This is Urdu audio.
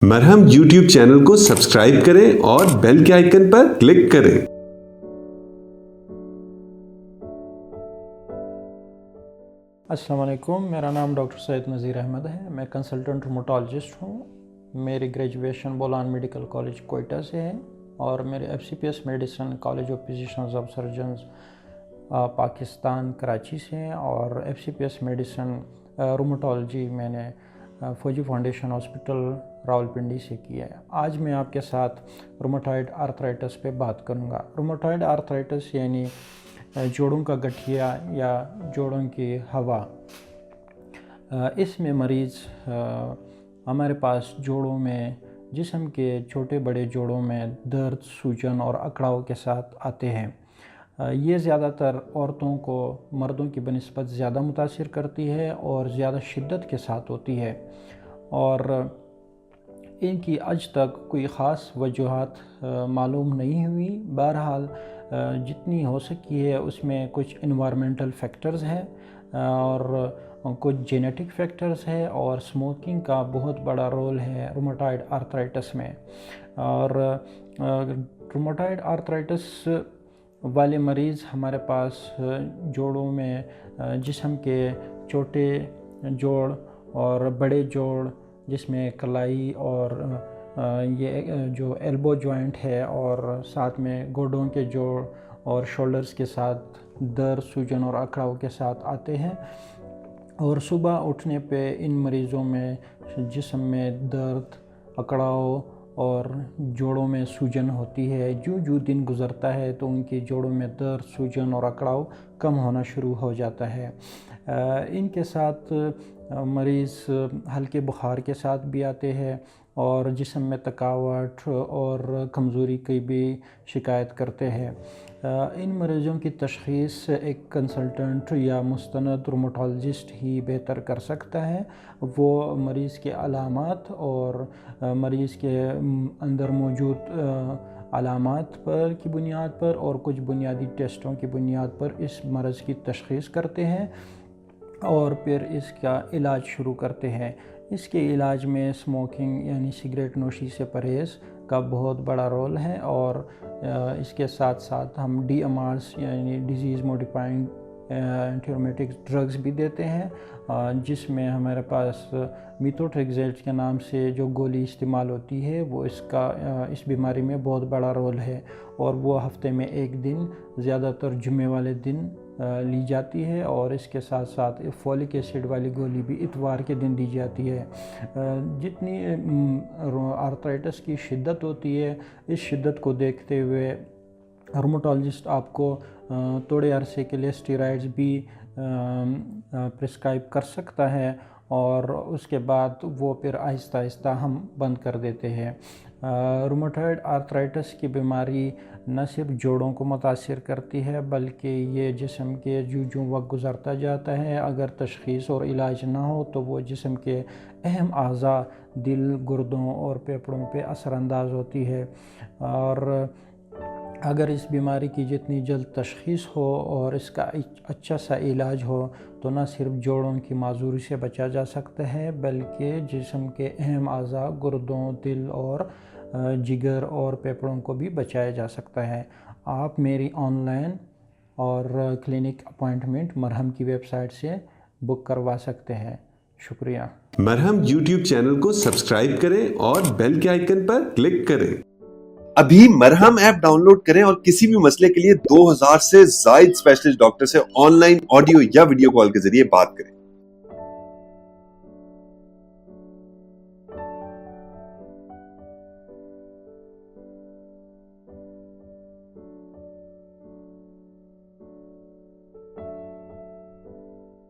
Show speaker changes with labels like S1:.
S1: مرہم یوٹیوب چینل کو سبسکرائب کریں اور بیل کے آئیکن پر کلک کریں۔
S2: السلام علیکم، میرا نام ڈاکٹر سید نذیر احمد ہے۔ میں کنسلٹنٹ روماٹولوجسٹ ہوں۔ میری graduation Bolan medical college Quetta سے ہے اور میرے FCPS medicine college of physicians of surgeons Pakistan Karachi سے ہیں، اور FCPS میڈیسن روماٹولوجی میں نے فوجی فاؤنڈیشن ہاسپٹل راولپنڈی سے کیا ہے۔ آج میں آپ کے ساتھ روماٹائڈ آرتھرائٹس پہ بات کروں گا۔ روماٹائڈ آرتھرائٹس یعنی جوڑوں کا گٹھیا یا جوڑوں کی ہوا۔ اس میں مریض ہمارے پاس جوڑوں میں، جسم کے چھوٹے بڑے جوڑوں میں درد، سوجن اور اکڑاؤ کے ساتھ آتے ہیں۔ یہ زیادہ تر عورتوں کو مردوں کی بنسبت زیادہ متاثر کرتی ہے اور زیادہ شدت کے ساتھ ہوتی ہے، اور ان کی آج تک کوئی خاص وجوہات معلوم نہیں ہوئی۔ بہرحال جتنی ہو سکی ہے اس میں کچھ انوائرمنٹل فیکٹرز ہیں اور کچھ جینیٹک فیکٹرز ہے، اور اسموکنگ کا بہت بڑا رول ہے روماٹائڈ آرتھرائٹس میں۔ اور روماٹائڈ آرتھرائٹس والے مریض ہمارے پاس جوڑوں میں جسم کے چھوٹے جوڑ اور بڑے جوڑ، جس میں کلائی اور یہ جو ایلبو جوائنٹ ہے، اور ساتھ میں گوڈوں کے جوڑ اور شولڈرز کے ساتھ درد، سوجن اور اکڑاؤ کے ساتھ آتے ہیں۔ اور صبح اٹھنے پہ ان مریضوں میں جسم میں درد، اکڑاؤ اور جوڑوں میں سوجن ہوتی ہے۔ جو دن گزرتا ہے تو ان کے جوڑوں میں درد، سوجن اور اکڑاؤ کم ہونا شروع ہو جاتا ہے۔ ان کے ساتھ مریض ہلکے بخار کے ساتھ بھی آتے ہیں اور جسم میں تھکاوٹ اور کمزوری کی بھی شکایت کرتے ہیں۔ ان مریضوں کی تشخیص ایک کنسلٹنٹ یا مستند روماٹولوجسٹ ہی بہتر کر سکتا ہے۔ وہ مریض کے علامات اور مریض کے اندر موجود علامات پر کی بنیاد پر اور کچھ بنیادی ٹیسٹوں کی بنیاد پر اس مرض کی تشخیص کرتے ہیں اور پھر اس کا علاج شروع کرتے ہیں۔ اس کے علاج میں اسموکنگ یعنی سگریٹ نوشی سے پرہیز کا بہت بڑا رول ہے، اور اس کے ساتھ ساتھ ہم DMRs یعنی ڈیزیز موڈیفائنگ اینٹی رومیٹک ڈرگز بھی دیتے ہیں، جس میں ہمارے پاس میتھوٹریکزیٹ کے نام سے جو گولی استعمال ہوتی ہے وہ اس بیماری میں بہت بڑا رول ہے، اور وہ ہفتے میں ایک دن، زیادہ تر جمعے والے دن لی جاتی ہے، اور اس کے ساتھ ساتھ فولک ایسڈ والی گولی بھی اتوار کے دن دی جاتی ہے۔ جتنی آرتھرائٹس کی شدت ہوتی ہے، اس شدت کو دیکھتے ہوئے روماٹولوجسٹ آپ کو تھوڑے عرصے کے لیے اسٹیرائڈز بھی پرسکرائب کر سکتا ہے، اور اس کے بعد وہ پھر آہستہ آہستہ ہم بند کر دیتے ہیں۔ روماٹائڈ آرتھرائٹس کی بیماری نہ صرف جوڑوں کو متاثر کرتی ہے بلکہ یہ جسم کے جو وقت گزرتا جاتا ہے، اگر تشخیص اور علاج نہ ہو تو وہ جسم کے اہم اعضاء، دل، گردوں اور پھیپھڑوں پہ اثر انداز ہوتی ہے، اور اگر اس بیماری کی جتنی جلد تشخیص ہو اور اس کا اچھا سا علاج ہو تو نہ صرف جوڑوں کی معذوری سے بچا جا سکتا ہے بلکہ جسم کے اہم اعضاء، گردوں، دل اور جگر اور پھیپھڑوں کو بھی بچایا جا سکتا ہے۔ آپ میری آن لائن اور کلینک اپوائنٹمنٹ مرہم کی ویب سائٹ سے بک کروا سکتے ہیں۔ شکریہ۔
S1: مرہم یوٹیوب چینل کو سبسکرائب کریں اور بیل کے آئیکن پر کلک کریں۔
S3: ابھی مرہم ایپ ڈاؤن لوڈ کریں اور کسی بھی مسئلے کے لیے 2000 سے زائد اسپیشلسٹ ڈاکٹر سے آن لائن آڈیو یا ویڈیو کال کے ذریعے بات کریں۔